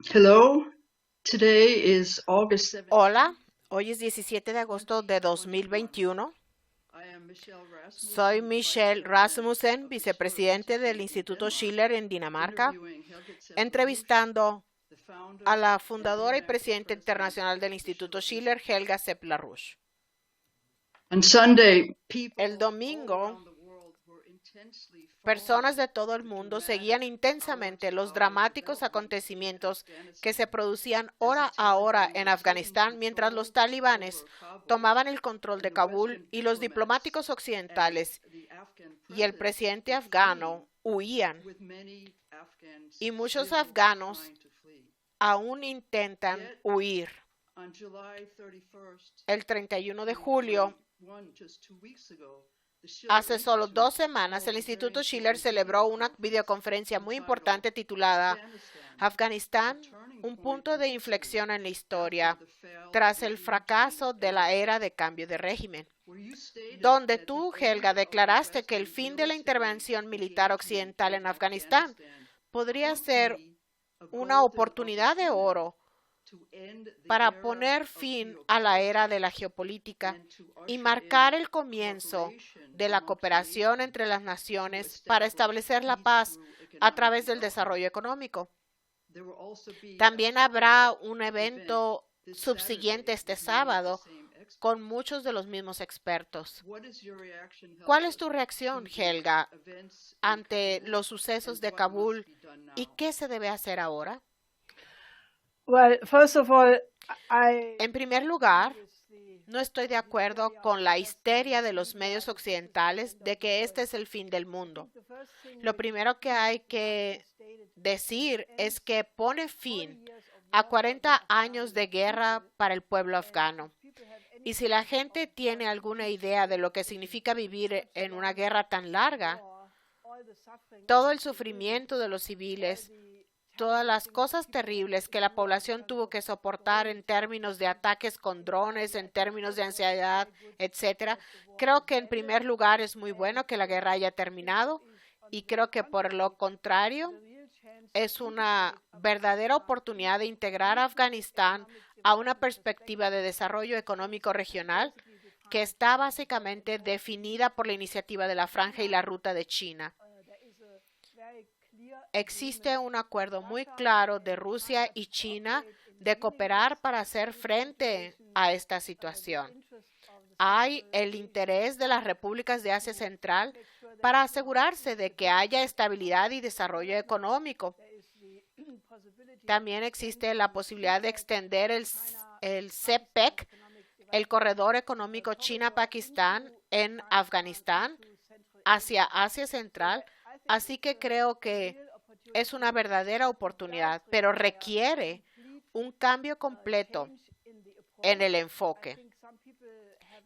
Hello, today is August 17th. Hola, hoy es 17 de agosto de 2021. I am Michelle Soy Rasmussen, Vice Michelle President Rasmussen, of the Schiller vicepresidente del Institute in Instituto Denmark, Schiller en Dinamarca, interviewing Helga Sepp-LaRouche, entrevistando the a founder la and fundadora y international presidenta president internacional del of the Instituto Schiller Schiller, Institute. Helga Sepp-LaRouche. On Sunday, El people all domingo, around the world were intensely personas following de todo el the mundo dramatic seguían intensamente los hour-to-hour dramáticos developments in acontecimientos que se Afghanistan producían as the hora a hora Taliban en were taking Afganistán mientras los control talibanes over Kabul tomaban el control and de the Kabul Western y los diplomats diplomáticos and occidentales the Afghan y el president presidente were fleeing, afgano huían, with many Afghans y muchos still afganos trying to flee. aún intentan Yet, huir. on July 31st, El 31 de julio, 2021, just 2 weeks ago, the Schiller hace solo Institute 2 semanas, held el a very Instituto Schiller important video celebró una conference videoconferencia muy entitled importante titulada Afghanistan, a Afganistán, turning un point punto in de history inflexión en la after historia the failed tras el regime change fracaso de la era, era de cambio de régimen, where you stated donde that the tú, end Helga, of the declaraste que el Western fin de la military intervención militar engagement occidental in en Afganistán Afghanistan podría could ser be a una golden oportunidad de opportunity oro to end the para era poner of fin a la era de geopolitics la geopolítica and to y usher marcar in el comienzo cooperation de la amongst cooperación nations entre las to naciones para establish establecer la peace paz through a economic través del development. desarrollo económico. There will also be a También habrá follow-up un event evento this subsiguiente Saturday este with many of the sábado same con experts. muchos de los mismos expertos. What is your reaction, ¿Cuál es Helga, tu reacción, to the Helga, events in ante Kabul los sucesos and de what must Kabul be done y now? qué se debe hacer ahora? Well, first of all, I En primer lugar, agree with the no estoy de acuerdo con la histeria de los medios occidentales de que este es el fin del mundo. the first thing Lo which primero que hay que decir es que pone fin a 40 años de guerra para el pueblo afgano. Y si la gente tiene alguna idea de lo que significa vivir en una guerra tan larga, todo el sufrimiento de los civiles, todas las cosas terribles que la población tuvo que soportar en términos de ataques con drones, en términos de ansiedad, etcétera, creo que en primer lugar es muy bueno que la guerra haya terminado y creo que por lo contrario es una verdadera oportunidad de integrar a Afganistán a una perspectiva de desarrollo económico regional que está básicamente definida por la iniciativa de la Franja y la Ruta de China. Existe un acuerdo muy claro de Rusia y China de cooperar para hacer frente a esta situación. Hay el interés de las repúblicas de Asia Central para asegurarse de que haya estabilidad y desarrollo económico. También existe la posibilidad de extender el CPEC, el Corredor Económico China-Pakistán, en Afganistán hacia Asia Central, así que creo que es una verdadera oportunidad, pero requiere un cambio completo en el enfoque.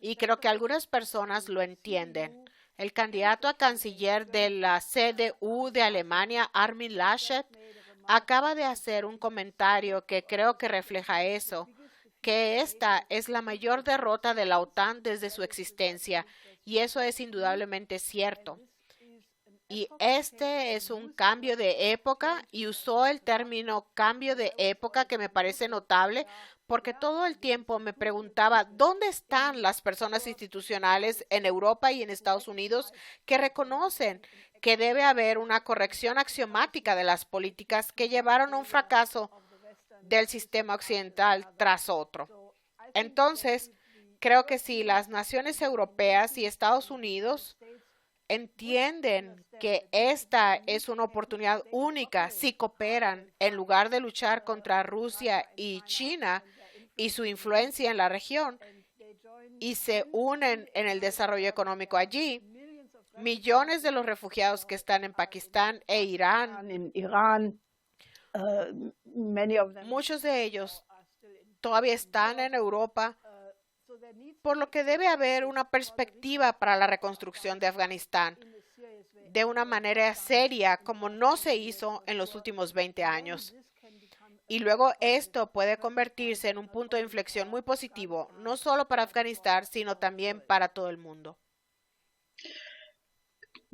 Y creo que algunas personas lo entienden. El candidato a canciller de la CDU de Alemania, Armin Laschet, acaba de hacer un comentario que creo que refleja eso, que esta es la mayor derrota de la OTAN desde su existencia, y eso es indudablemente cierto. Y este es un cambio de época, y usó el término cambio de época, que me parece notable, porque todo el tiempo me preguntaba dónde están las personas institucionales en Europa y en Estados Unidos que reconocen que debe haber una corrección axiomática de las políticas que llevaron a un fracaso del sistema occidental tras otro. Entonces, creo que si las naciones europeas y Estados Unidos entienden que esta es una oportunidad única si cooperan en lugar de luchar contra Rusia y China y su influencia en la región y se unen en el desarrollo económico allí, millones de los refugiados que están en Pakistán e Irán, in Iran, many of them muchos de ellos are still in todavía están en Europa, so there needs por lo que debe haber una perspectiva para la reconstrucción de Afganistán in a serious way. de una manera seria, como no se hizo en los últimos 20 años. This can become Y luego esto puede convertirse en un punto de inflexión muy positivo, no solo para Afganistán, sino también para todo el mundo.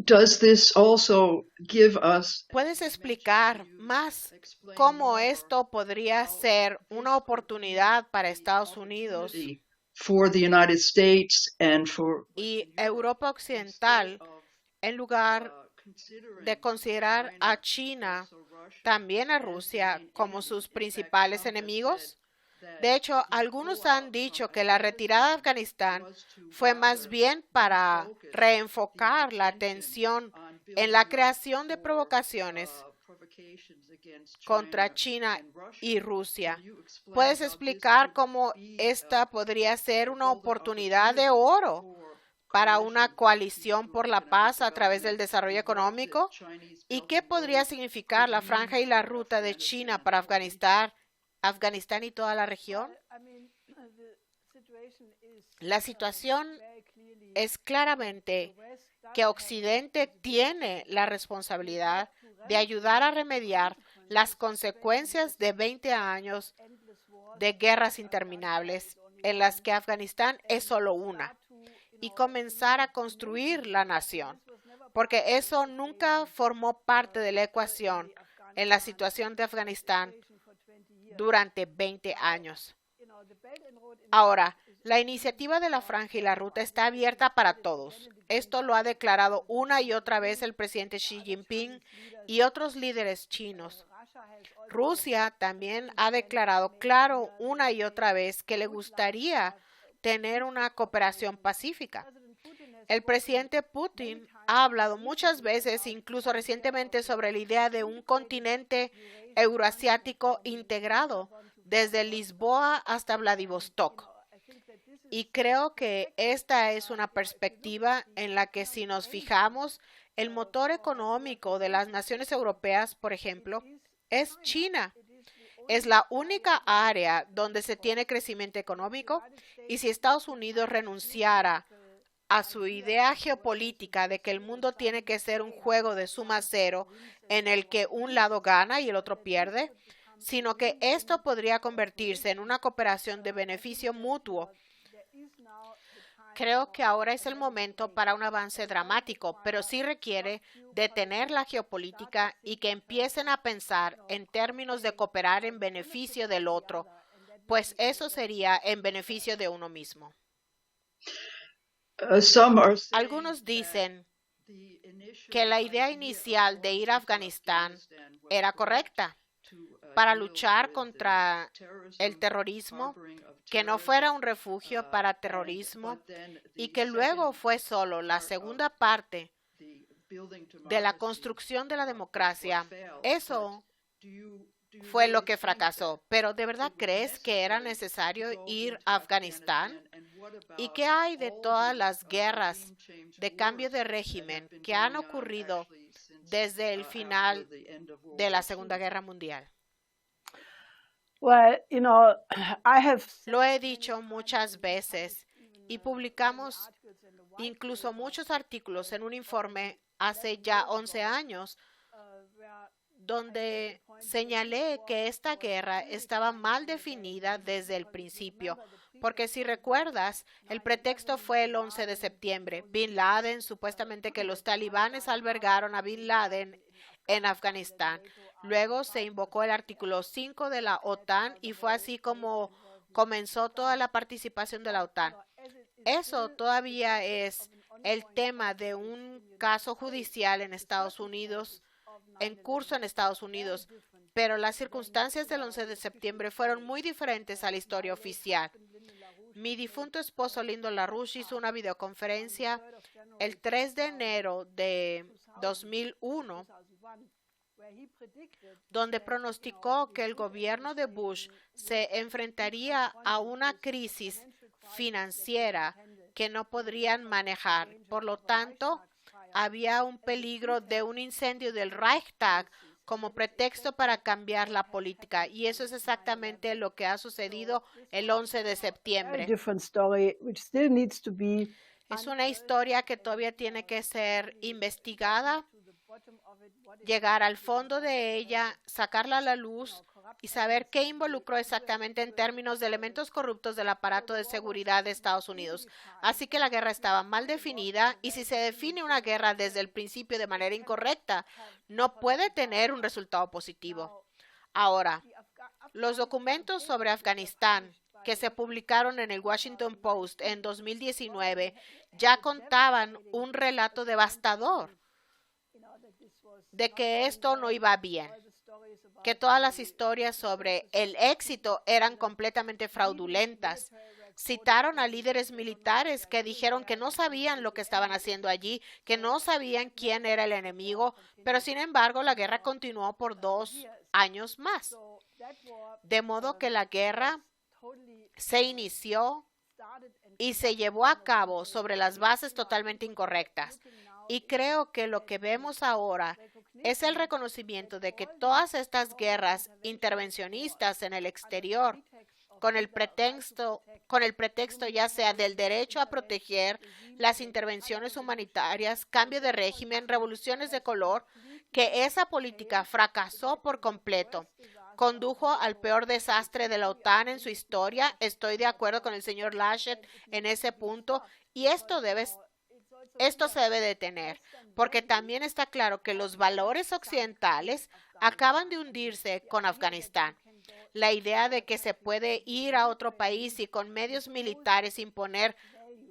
does this also give us ¿Puedes explicar más cómo esto podría ser una oportunidad para Estados Unidos for the United States and for y Europa Occidental en lugar de considerar a China, también a Rusia, como sus principales enemigos? De hecho, algunos han dicho que la retirada de Afganistán fue más bien para reenfocar la atención en la creación de provocaciones contra China y Rusia? ¿Puedes explicar cómo esta podría ser una oportunidad de oro para una coalición por la paz a través del desarrollo económico? ¿Y qué podría significar la franja y la ruta de China para Afganistán y toda la región? La situación es claramente que Occidente tiene la responsabilidad de ayudar a remediar las consecuencias de 20 años de guerras interminables, en las que Afganistán es solo una, y comenzar a construir la nación, porque eso nunca formó parte de la ecuación en la situación de Afganistán durante 20 años. Ahora, la iniciativa de la Franja y la Ruta está abierta para todos. Esto lo ha declarado una y otra vez el presidente Xi Jinping y otros líderes chinos. Rusia también ha declarado claro una y otra vez que le gustaría tener una cooperación pacífica. El presidente Putin ha hablado muchas veces, incluso recientemente, sobre la idea de un continente euroasiático integrado desde Lisboa hasta Vladivostok. Y creo que esta es una perspectiva en la que, si nos fijamos, el motor económico de las naciones europeas, por ejemplo, es China. Es la única área donde se tiene crecimiento económico, y si Estados Unidos renunciara a su idea geopolítica de que el mundo tiene que ser un juego de suma cero en el que un lado gana y el otro pierde, sino que esto podría convertirse en una cooperación de beneficio mutuo. Creo que ahora es el momento para un avance dramático, pero sí requiere detener la geopolítica y que empiecen a pensar en términos de cooperar en beneficio del otro, pues eso sería en beneficio de uno mismo. Algunos dicen que la idea inicial de ir a Afganistán era correcta para luchar contra el terrorismo, que no fuera un refugio para terrorismo, y que luego fue solo la segunda parte de la construcción de la democracia. Eso fue lo que fracasó. Pero ¿de verdad crees que era necesario ir a Afganistán? ¿Y qué hay de todas las guerras de cambio de régimen que han ocurrido desde el final de la Segunda Guerra Mundial? Well, Lo he dicho muchas veces y publicamos incluso muchos artículos en un informe hace ya 11 años donde señalé que esta guerra estaba mal definida desde el principio, porque si recuerdas, el pretexto fue el 11 de septiembre. Bin Laden, supuestamente que los talibanes albergaron a Bin Laden en Afganistán. Luego se invocó el artículo 5 de la OTAN y fue así como comenzó toda la participación de la OTAN. Eso todavía es el tema de un caso judicial en Estados Unidos, en curso en Estados Unidos, pero las circunstancias del 11 de septiembre fueron muy diferentes a la historia oficial. Mi difunto esposo Lyndon LaRouche hizo una videoconferencia el 3 de enero de 2001, donde pronosticó que el gobierno de Bush se enfrentaría a una crisis financiera que no podrían manejar. Por lo tanto, había un peligro de un incendio del Reichstag como pretexto para cambiar la política. Y eso es exactamente lo que ha sucedido el 11 de septiembre. Es una historia que todavía tiene que ser investigada, llegar al fondo de ella, sacarla a la luz y saber qué involucró exactamente en términos de elementos corruptos del aparato de seguridad de Estados Unidos. Así que la guerra estaba mal definida y si se define una guerra desde el principio de manera incorrecta, no puede tener un resultado positivo. Ahora, los documentos sobre Afganistán que se publicaron en el Washington Post en 2019 ya contaban un relato devastador de que esto no iba bien, que todas las historias sobre el éxito eran completamente fraudulentas. Citaron a líderes militares que dijeron que no sabían lo que estaban haciendo allí, que no sabían quién era el enemigo, pero sin embargo la guerra continuó por 2 años más. De modo que la guerra se inició y se llevó a cabo sobre las bases totalmente incorrectas. Y creo que lo que vemos ahora es el reconocimiento de que todas estas guerras intervencionistas en el exterior, con el pretexto ya sea del derecho a proteger, las intervenciones humanitarias, cambio de régimen, revoluciones de color, que esa política fracasó por completo. Condujo al peor desastre de la OTAN en su historia. Estoy de acuerdo con el señor Laschet en ese punto y esto se debe detener, porque también está claro que los valores occidentales acaban de hundirse con Afganistán. La idea de que se puede ir a otro país y con medios militares imponer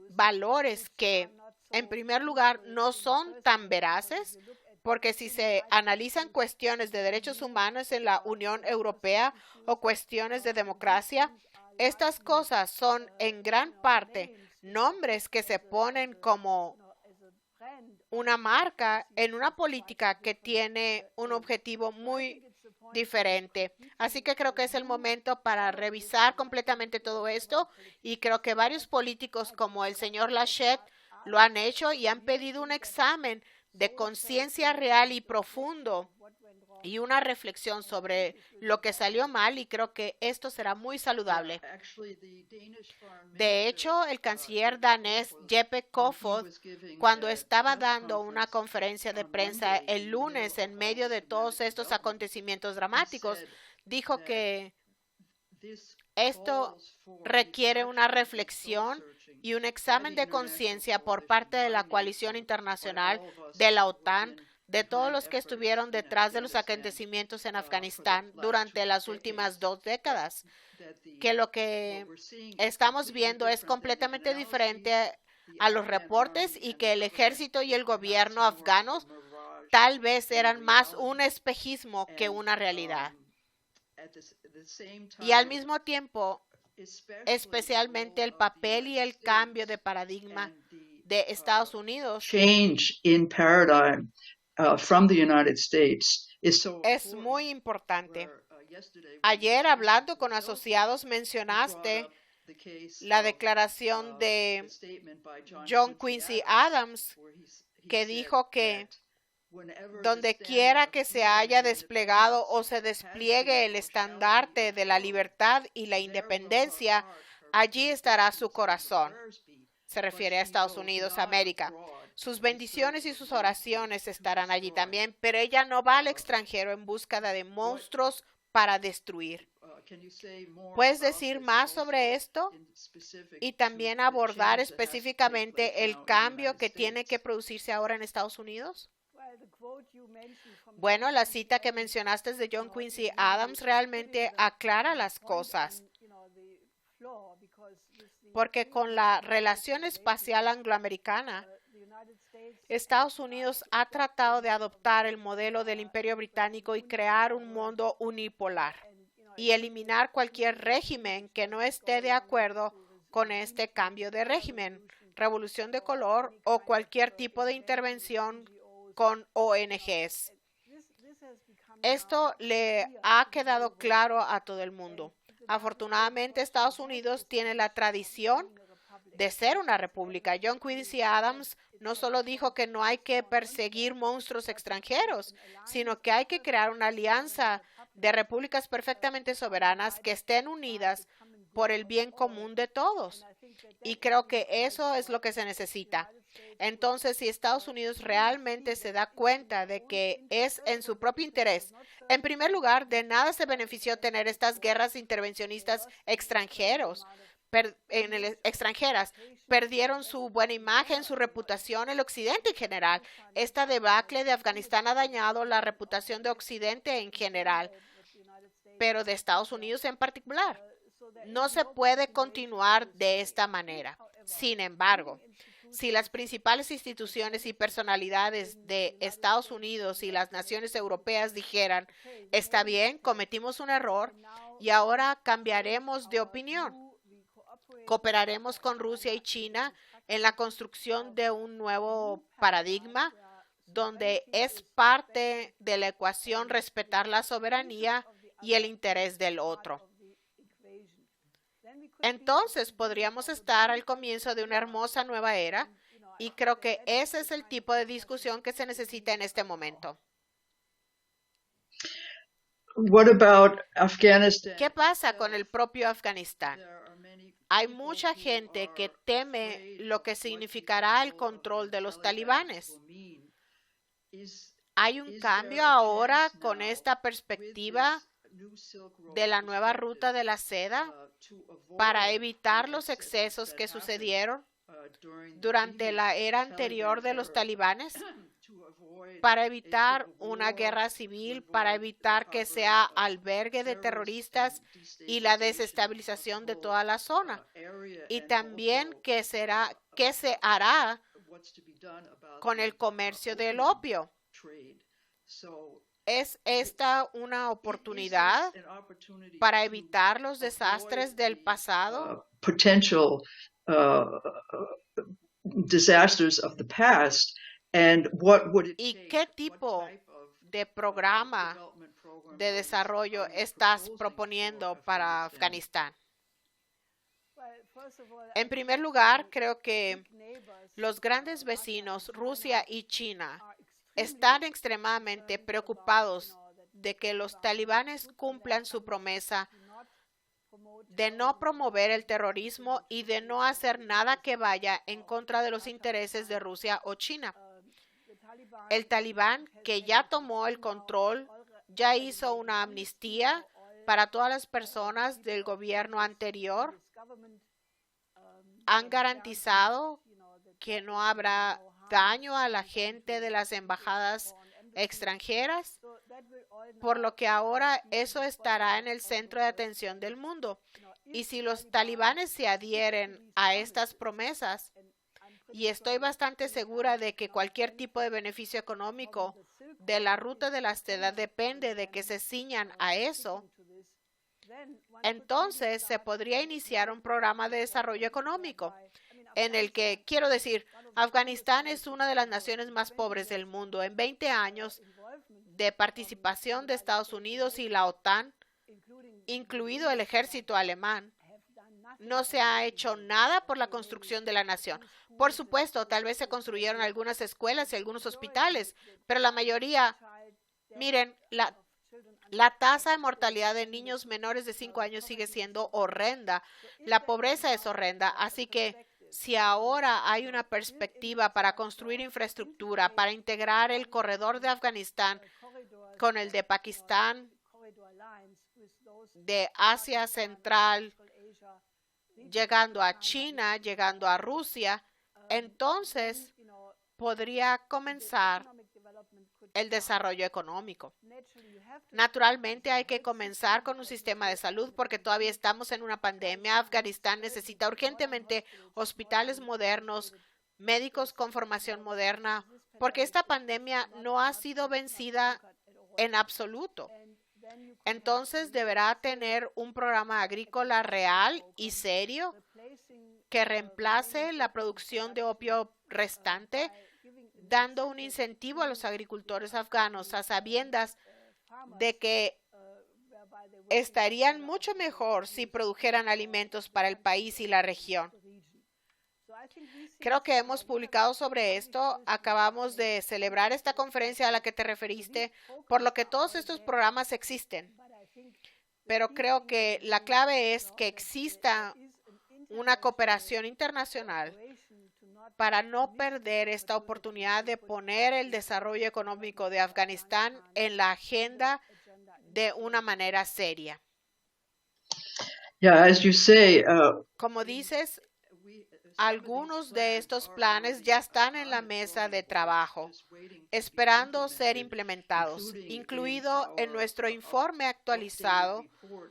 valores que, en primer lugar, no son tan veraces, porque si se analizan cuestiones de derechos humanos en la Unión Europea o cuestiones de democracia, estas cosas son en gran parte nombres que se ponen como una marca en una política que tiene un objetivo muy diferente. Así que creo que es el momento para revisar completamente todo esto y creo que varios políticos como el señor Laschet lo han hecho y han pedido un examen de conciencia real y profundo y una reflexión sobre lo que salió mal y creo que esto será muy saludable. De hecho, el canciller danés Jeppe Kofod, cuando estaba dando una conferencia de prensa el lunes en medio de todos estos acontecimientos dramáticos, dijo que esto requiere una reflexión y un examen de conciencia por parte de la coalición internacional, de la OTAN, de todos los que estuvieron detrás de los acontecimientos en Afganistán durante las últimas 2 décadas, que lo que estamos viendo es completamente diferente a los reportes y que el ejército y el gobierno afganos tal vez eran más un espejismo que una realidad. Y al mismo tiempo, especialmente el papel y el cambio de paradigma de Estados Unidos change in paradigm from the United States es muy importante. Ayer, hablando con asociados, mencionaste la declaración de John Quincy Adams, que dijo que donde quiera que se haya desplegado o se despliegue el estandarte de la libertad y la independencia, allí estará su corazón. Se refiere a Estados Unidos, América. Sus bendiciones y sus oraciones estarán allí también, pero ella no va al extranjero en búsqueda de monstruos para destruir. ¿Puedes decir más sobre esto? Y también abordar específicamente el cambio que tiene que producirse ahora en Estados Unidos. Bueno, la cita que mencionaste de John Quincy Adams realmente aclara las cosas, porque con la relación espacial angloamericana, Estados Unidos ha tratado de adoptar el modelo del Imperio Británico y crear un mundo unipolar y eliminar cualquier régimen que no esté de acuerdo con este cambio de régimen, revolución de color o cualquier tipo de intervención con ONGs. Esto le ha quedado claro a todo el mundo. Afortunadamente, Estados Unidos tiene la tradición de ser una república. John Quincy Adams no solo dijo que no hay que perseguir monstruos extranjeros, sino que hay que crear una alianza de repúblicas perfectamente soberanas que estén unidas por el bien común de todos. Y creo que eso es lo que se necesita. Entonces, si Estados Unidos realmente se da cuenta de que es en su propio interés, en primer lugar, de nada se benefició tener estas guerras intervencionistas extranjeras. Perdieron su buena imagen, su reputación, el Occidente en general. Esta debacle de Afganistán ha dañado la reputación de Occidente en general, pero de Estados Unidos en particular. No se puede continuar de esta manera. Sin embargo, si las principales instituciones y personalidades de Estados Unidos y las naciones europeas dijeran, está bien, cometimos un error y ahora cambiaremos de opinión, cooperaremos con Rusia y China en la construcción de un nuevo paradigma donde es parte de la ecuación respetar la soberanía y el interés del otro. Entonces podríamos estar al comienzo de una hermosa nueva era y creo que ese es el tipo de discusión que se necesita en este momento. What about Afghanistan? ¿Qué pasa con el propio Afganistán? Hay mucha gente que teme lo que significará el control de los talibanes. Hay un cambio ahora con esta perspectiva de la nueva ruta de la seda para evitar los excesos que sucedieron durante la era anterior de los talibanes, para evitar una guerra civil, para evitar que sea albergue de terroristas y la desestabilización de toda la zona. Y también qué se hará con el comercio del opio. ¿Es esta una oportunidad para evitar los desastres del pasado? Potential disasters of the past. And what would it ¿Y take? qué tipo de programa de desarrollo estás proponiendo para Afganistán? En primer lugar, creo que los grandes vecinos, Rusia y China, están extremadamente preocupados de que los talibanes cumplan su promesa de no promover el terrorismo y de no hacer nada que vaya en contra de los intereses de Rusia o China. El talibán, que ya tomó el control, ya hizo una amnistía para todas las personas del gobierno anterior. Han garantizado que no habrá daño a la gente de las embajadas extranjeras, por lo que ahora eso estará en el centro de atención del mundo. Y si los talibanes se adhieren a estas promesas, y estoy bastante segura de que cualquier tipo de beneficio económico de la ruta de la seda depende de que se ciñan a eso, entonces se podría iniciar un programa de desarrollo económico en el que, quiero decir, Afganistán es una de las naciones más pobres del mundo. En 20 años de participación de Estados Unidos y la OTAN, incluido el ejército alemán, no se ha hecho nada por la construcción de la nación. Por supuesto, tal vez se construyeron algunas escuelas y algunos hospitales, pero la mayoría, miren, la tasa de mortalidad de niños menores de 5 años sigue siendo horrenda. La pobreza es horrenda, así que si ahora hay una perspectiva para construir infraestructura, para integrar el corredor de Afganistán con el de Pakistán, de Asia Central, llegando a China, llegando a Rusia, entonces podría comenzar el desarrollo económico. Naturalmente hay que comenzar con un sistema de salud porque todavía estamos en una pandemia. Afganistán necesita urgentemente hospitales modernos, médicos con formación moderna, porque esta pandemia no ha sido vencida en absoluto. Entonces deberá tener un programa agrícola real y serio que reemplace la producción de opio restante, dando un incentivo a los agricultores afganos a sabiendas de que estarían mucho mejor si produjeran alimentos para el país y la región. Creo que hemos publicado sobre esto. Acabamos de celebrar esta conferencia a la que te referiste, por lo que todos estos programas existen. Pero creo que la clave es que exista una cooperación internacional para no perder esta oportunidad de poner el desarrollo económico de Afganistán en la agenda de una manera seria. Yeah, as you say, Como dices, algunos de estos planes ya están en la mesa de trabajo, esperando ser implementados, incluido en nuestro informe actualizado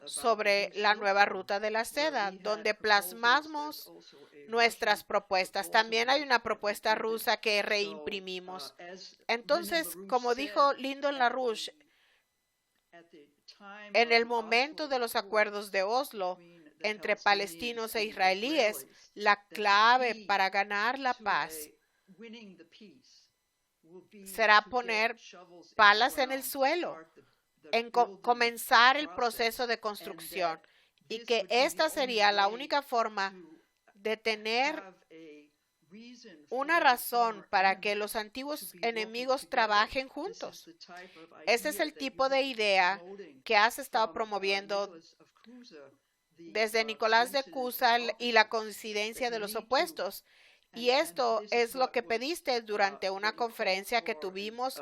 sobre la nueva ruta de la seda, donde plasmamos nuestras propuestas. También hay una propuesta rusa que reimprimimos. Entonces, como dijo Lyndon LaRouche, en el momento de los acuerdos de Oslo entre palestinos e israelíes, la clave para ganar la paz será poner palas en el suelo, en comenzar el proceso de construcción, y que esta sería la única forma de tener una razón para que los antiguos enemigos trabajen juntos. Ese es el tipo de idea que has estado promoviendo desde Nicolás de Cusa y la coincidencia de los opuestos. Y esto es lo que pediste durante una conferencia que tuvimos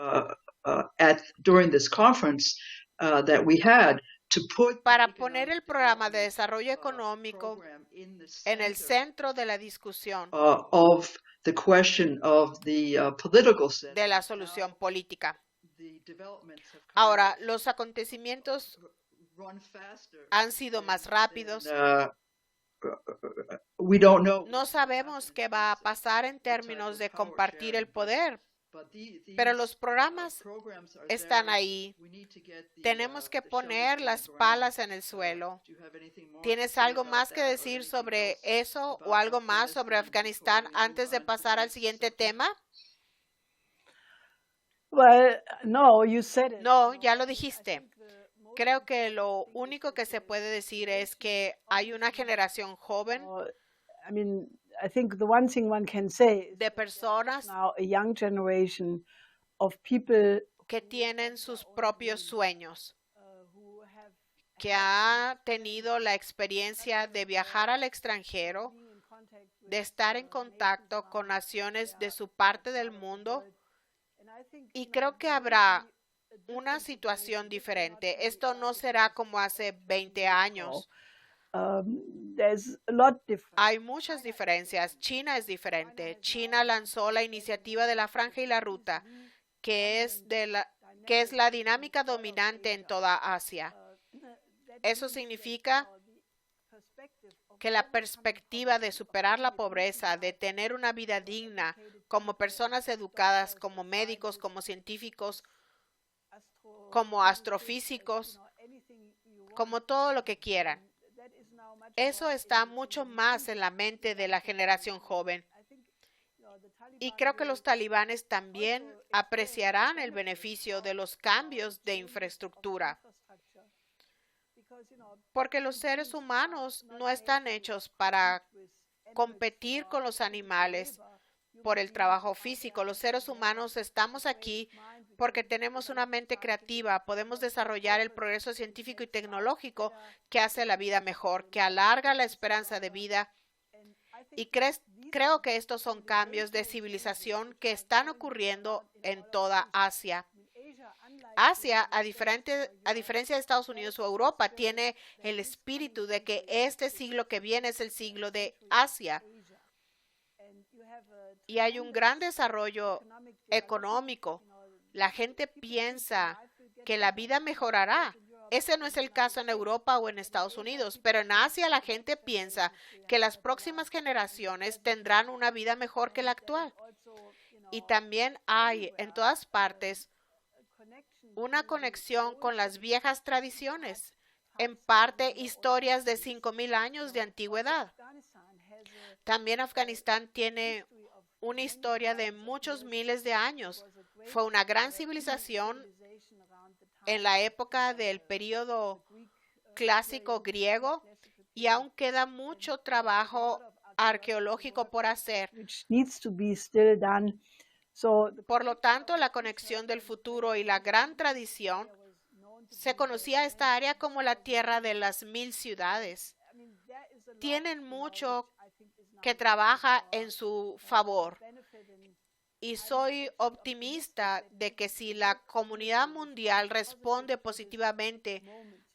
during this conference that we had, to put para poner el programa de desarrollo económico en el centro de la discusión of the question of the political set. de la solución política. Ahora, los acontecimientos han sido más rápidos. We don't know. No sabemos qué va a pasar en términos de compartir el poder, pero los programas están ahí. Tenemos que poner las palas en el suelo. ¿Tienes algo más que decir sobre eso o algo más sobre Afganistán antes de pasar al siguiente tema? Well, no, you said it. No, ya lo dijiste. Creo que lo único que se puede decir es que hay una generación joven I mean, I think the one thing one can say is de personas now a young generation of people que tienen sus propios sueños, who have que ha tenido la experiencia de viajar al extranjero, been in contact with, de estar en contacto con naciones de su parte del mundo, and I think y creo que habrá una situación diferente. Esto no será como hace 20 años. there's a lot different. Hay muchas diferencias. China es diferente. China lanzó la iniciativa de la Franja y la Ruta, que es la dinámica dominante en toda Asia. Eso significa que la perspectiva de superar la pobreza, de tener una vida digna, como personas educadas, como médicos, como científicos, como astrofísicos, como todo lo que quieran. Eso está mucho más en la mente de la generación joven. Y creo que los talibanes también apreciarán el beneficio de los cambios de infraestructura, porque los seres humanos no están hechos para competir con los animales por el trabajo físico. Los seres humanos estamos aquí porque tenemos una mente creativa, podemos desarrollar el progreso científico y tecnológico que hace la vida mejor, que alarga la esperanza de vida. Y creo que estos son cambios de civilización que están ocurriendo en toda Asia. Asia, a diferencia de Estados Unidos o Europa, tiene el espíritu de que este siglo que viene es el siglo de Asia. Y hay un gran desarrollo económico. La gente piensa que la vida mejorará. Ese no es el caso en Europa o en Estados Unidos, pero en Asia la gente piensa que las próximas generaciones tendrán una vida mejor que la actual. Y también hay en todas partes una conexión con las viejas tradiciones, en parte historias de 5,000 años de antigüedad. También Afganistán tiene una historia de muchos miles de años. Fue una gran civilización en la época del período clásico griego y aún queda mucho trabajo arqueológico por hacer. Which needs to be still done. So Por lo tanto, la conexión del futuro y la gran tradición, se conocía esta área como la tierra de las 1000 ciudades. Tienen mucho que trabaja en su favor. Y soy optimista de que si la comunidad mundial responde positivamente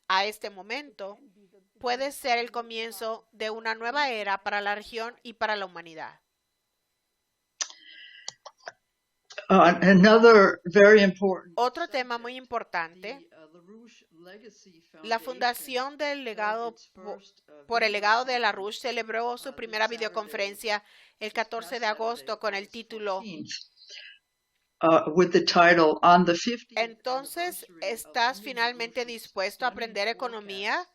a este momento, puede ser el comienzo de una nueva era para la región y para la humanidad. Another very important Otro tema muy importante, LaRouche Legacy la Foundation Fundación del Legado its first, por el video legado de conference, LaRouche celebró su primera Saturday, videoconferencia el 14 de agosto con el título. With the title On the 50th Entonces, anniversary of ¿estás Lyndon finalmente LaRouche's dispuesto a stunning aprender economía? forecast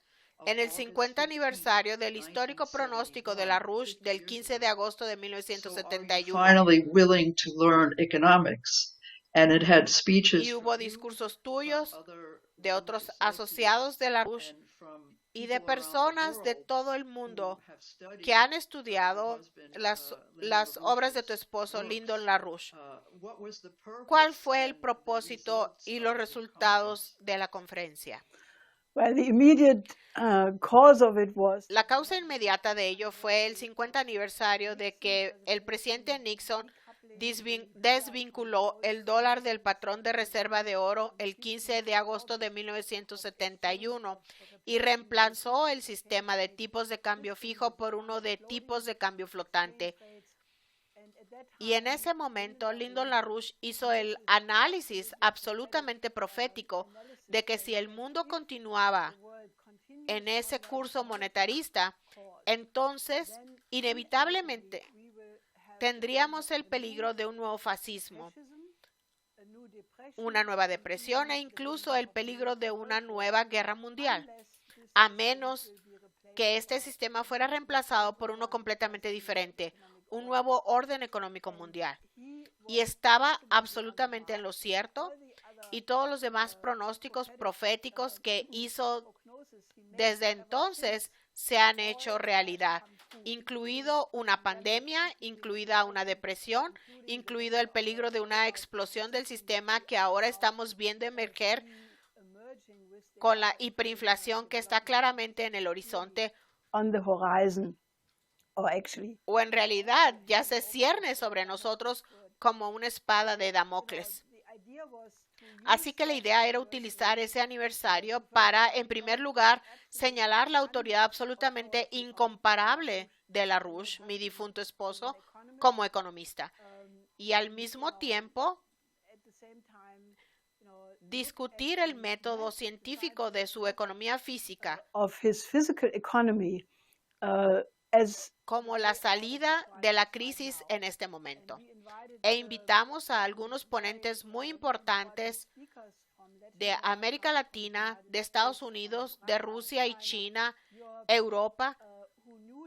En el 50 aniversario del histórico pronóstico de LaRouche del 15 de agosto de So are you 1971. finally willing to learn economics? And it had speeches Y from hubo you, discursos from tuyos, other de otros associates, asociados de LaRouche and from y de people around the personas de world todo el who mundo have studied que han your estudiado husband, las Lyndon obras de tu LaRouche's esposo, Lyndon books. LaRouche. What was the ¿Cuál purpose fue el and the propósito results y los of the resultados conference? de la conferencia? Well, the immediate cause of it was La causa inmediata de ello fue el 50 aniversario de que el presidente Nixon desvinculó el dólar del patrón de reserva de oro el 15 de agosto de 1971 y reemplazó el sistema de tipos de cambio fijo por uno de tipos de cambio flotante. Y en ese momento, Lyndon LaRouche hizo el análisis absolutamente profético de que si el mundo continuaba en ese curso monetarista, entonces inevitablemente tendríamos el peligro de un nuevo fascismo, una nueva depresión e incluso el peligro de una nueva guerra mundial, a menos que este sistema fuera reemplazado por uno completamente diferente, un nuevo orden económico mundial. Y estaba absolutamente en lo cierto, y todos los demás pronósticos proféticos que hizo desde entonces se han hecho realidad, incluido una pandemia, incluida una depresión, incluido el peligro de una explosión del sistema que ahora estamos viendo emerger con la hiperinflación que está claramente en el horizonte, on the horizon, or actually. o en realidad ya se cierne sobre nosotros como una espada de Damocles. Así que la idea era utilizar ese aniversario para, en primer lugar, señalar la autoridad absolutamente incomparable de LaRouche, mi difunto esposo, como economista. Y al mismo tiempo, discutir el método científico de su economía física Of his physical economy as como la salida de la crisis en este momento. E invitamos a algunos ponentes muy importantes de América Latina, de Estados Unidos, de Rusia y China, Europa,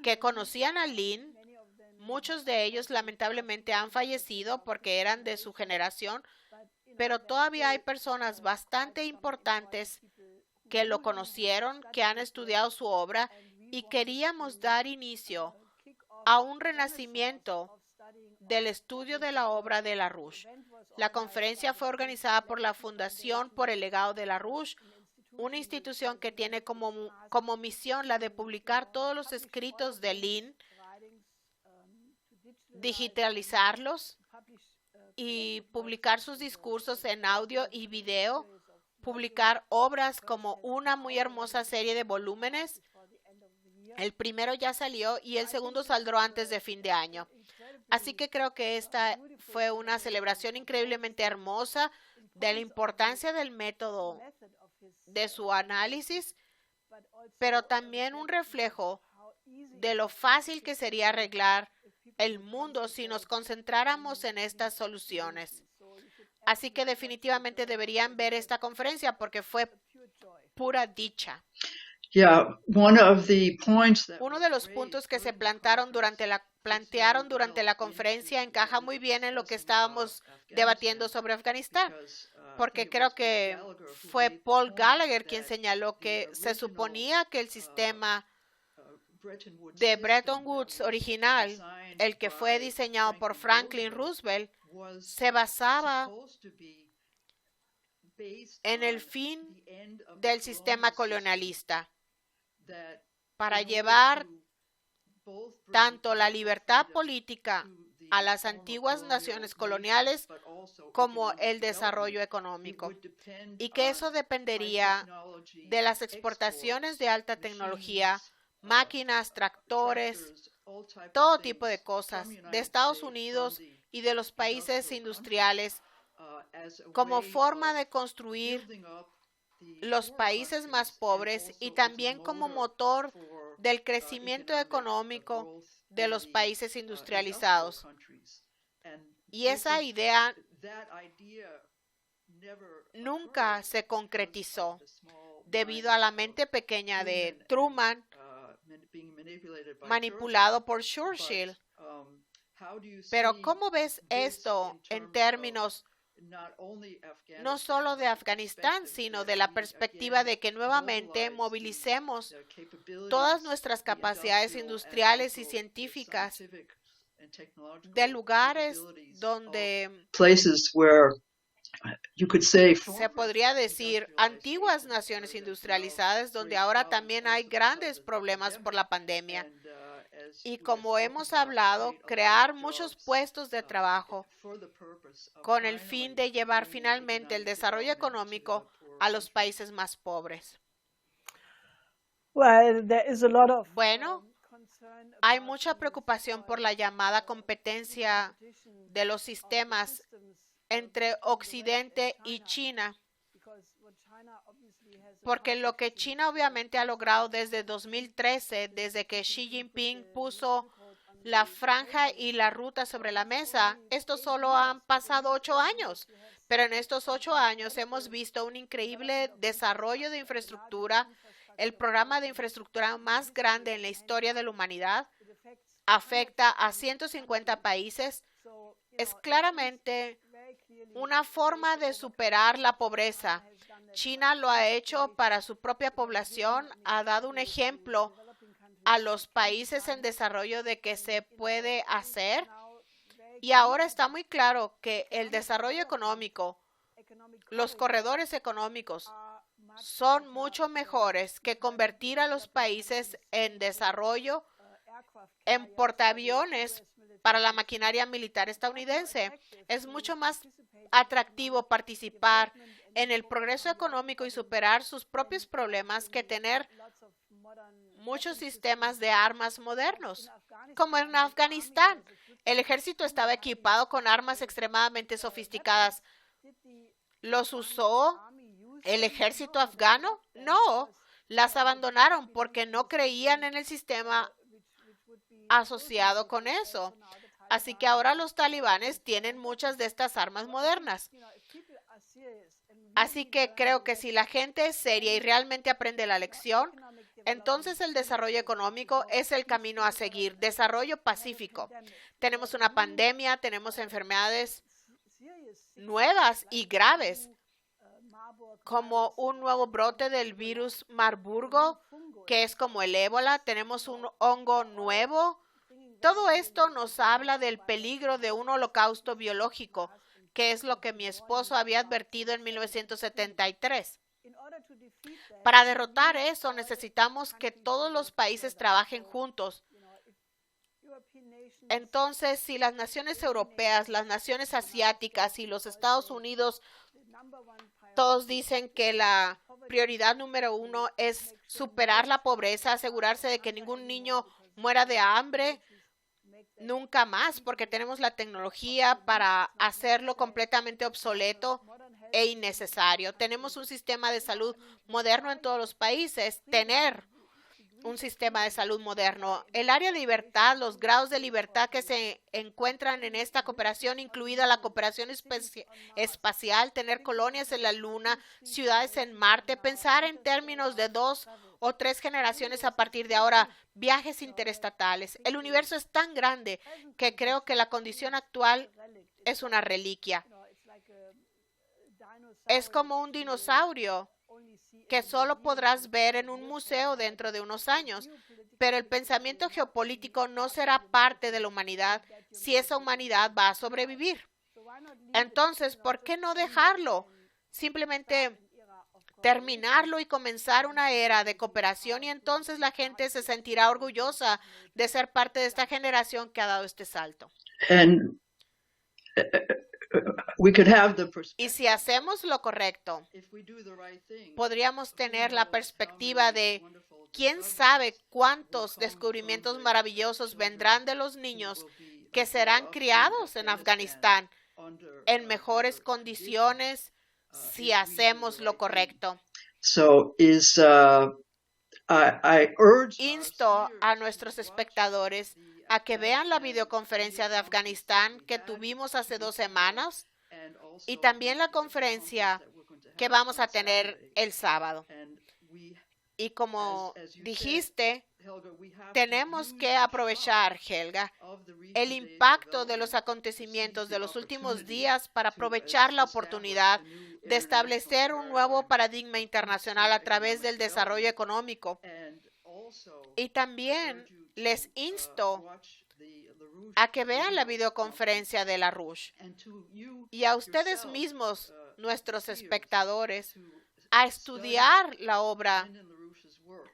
que conocían a Lynn. Muchos de ellos lamentablemente han fallecido porque eran de su generación, pero todavía hay personas bastante importantes que lo conocieron, que han estudiado su obra, y queríamos dar inicio a un renacimiento del estudio de la obra de LaRouche. La conferencia fue organizada por la Fundación por el Legado de LaRouche, una institución que tiene como misión la de publicar todos los escritos de Lynn, digitalizarlos y publicar sus discursos en audio y video, publicar obras como una muy hermosa serie de volúmenes. El primero ya salió y el segundo saldrá antes de fin de año. Así que creo que esta fue una celebración increíblemente hermosa de la importancia del método de su análisis, pero también un reflejo de lo fácil que sería arreglar el mundo si nos concentráramos en estas soluciones. Así que definitivamente deberían ver esta conferencia porque fue pura dicha. Yeah, Uno de los puntos que se plantearon durante la conferencia encaja muy bien en lo que estábamos debatiendo sobre Afganistán, porque creo que fue Paul Gallagher quien señaló que se suponía que el sistema de Bretton Woods original, el que fue diseñado por Franklin Roosevelt, se basaba en el fin del sistema colonialista para llevar tanto la libertad política a las antiguas naciones coloniales como el desarrollo económico, y que eso dependería de las exportaciones de alta tecnología, máquinas, tractores, todo tipo de cosas de Estados Unidos y de los países industriales como forma de construir los países más pobres y también como motor del crecimiento económico de los países industrializados. Y esa idea nunca se concretizó debido a la mente pequeña de Truman, manipulado por Churchill. Pero ¿cómo ves esto en términos no solo de Afganistán, sino de la perspectiva de que nuevamente movilicemos todas nuestras capacidades industriales y científicas de lugares donde se podría decir antiguas naciones industrializadas, donde ahora también hay grandes problemas por la pandemia? Y como hemos hablado, crear muchos puestos de trabajo con el fin de llevar finalmente el desarrollo económico a los países más pobres. Bueno, hay mucha preocupación por la llamada competencia de los sistemas entre Occidente y China, porque lo que China obviamente ha logrado desde 2013, desde que Xi Jinping puso la franja y la ruta sobre la mesa, estos solo han pasado 8 años, pero en estos 8 años hemos visto un increíble desarrollo de infraestructura, el programa de infraestructura más grande en la historia de la humanidad, afecta a 150 países, es claramente una forma de superar la pobreza. China lo ha hecho para su propia población, ha dado un ejemplo a los países en desarrollo de que se puede hacer, y ahora está muy claro que el desarrollo económico, los corredores económicos son mucho mejores que convertir a los países en desarrollo en portaaviones para la maquinaria militar estadounidense. Es mucho más atractivo participar en el progreso económico y superar sus propios problemas que tener muchos sistemas de armas modernos, como en Afganistán. El ejército estaba equipado con armas extremadamente sofisticadas. ¿Los usó el ejército afgano? No, las abandonaron porque no creían en el sistema asociado con eso. Así que ahora los talibanes tienen muchas de estas armas modernas. Así que creo que si la gente es seria y realmente aprende la lección, entonces el desarrollo económico es el camino a seguir. Desarrollo pacífico. Tenemos una pandemia, tenemos enfermedades nuevas y graves, como un nuevo brote del virus Marburgo, que es como el ébola. Tenemos un hongo nuevo. Todo esto nos habla del peligro de un holocausto biológico, que es lo que mi esposo había advertido en 1973. Para derrotar eso, necesitamos que todos los países trabajen juntos. Entonces, si las naciones europeas, las naciones asiáticas y los Estados Unidos todos dicen que la prioridad número 1 es superar la pobreza, asegurarse de que ningún niño muera de hambre nunca más, porque tenemos la tecnología para hacerlo completamente obsoleto e innecesario. Tenemos un sistema de salud moderno en todos los países. Tener un sistema de salud moderno. El área de libertad, los grados de libertad que se encuentran en esta cooperación, incluida la cooperación espacial, tener colonias en la Luna, ciudades en Marte, pensar en términos de 2 o 3 generaciones a partir de ahora, viajes interestatales. El universo es tan grande que creo que la condición actual es una reliquia. Es como un dinosaurio que solo podrás ver en un museo dentro de unos años, pero el pensamiento geopolítico no será parte de la humanidad si esa humanidad va a sobrevivir. Entonces, ¿por qué no dejarlo? Simplemente terminarlo y comenzar una era de cooperación, y entonces la gente se sentirá orgullosa de ser parte de esta generación que ha dado este salto. And we could have the Y perspective, si hacemos lo correcto, if we do the right thing, podríamos tener la perspectiva de quién sabe cuántos descubrimientos maravillosos vendrán de los niños que serán criados en Afganistán en mejores condiciones si hacemos lo correcto. So I urge Insto a nuestros espectadores a que vean la videoconferencia de Afganistán que tuvimos hace 2 semanas y también la conferencia que vamos a tener el sábado. Y como dijiste, tenemos que aprovechar, Helga, el impacto de los acontecimientos de los últimos días para aprovechar la oportunidad de establecer un nuevo paradigma internacional a través del desarrollo económico. Y también les insto a que vean la videoconferencia de LaRouche y a ustedes mismos, nuestros espectadores, a estudiar la obra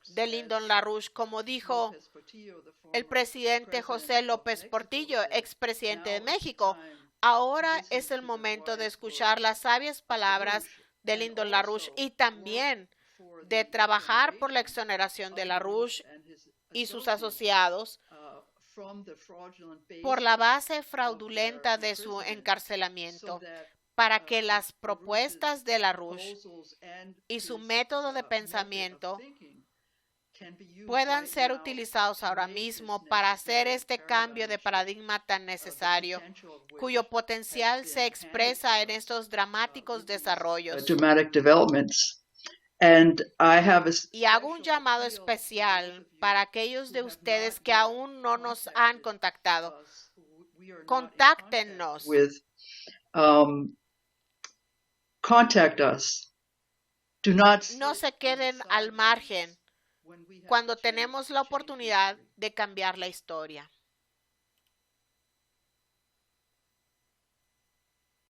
de Lyndon LaRouche, como dijo el presidente José López Portillo, expresidente de México. Ahora es el momento de escuchar las sabias palabras de Lyndon LaRouche y también de trabajar por la exoneración de LaRouche y sus asociados por la base fraudulenta de su encarcelamiento, para que las propuestas de LaRouche y su método de pensamiento puedan ser utilizados ahora mismo para hacer este cambio de paradigma tan necesario, cuyo potencial se expresa en estos dramáticos desarrollos. dramatic developments. And I have Y hago un llamado especial para aquellos de ustedes que aún no nos han contactado. Contáctenos. Contact us. Do not No se queden al margen cuando tenemos la oportunidad de cambiar la historia.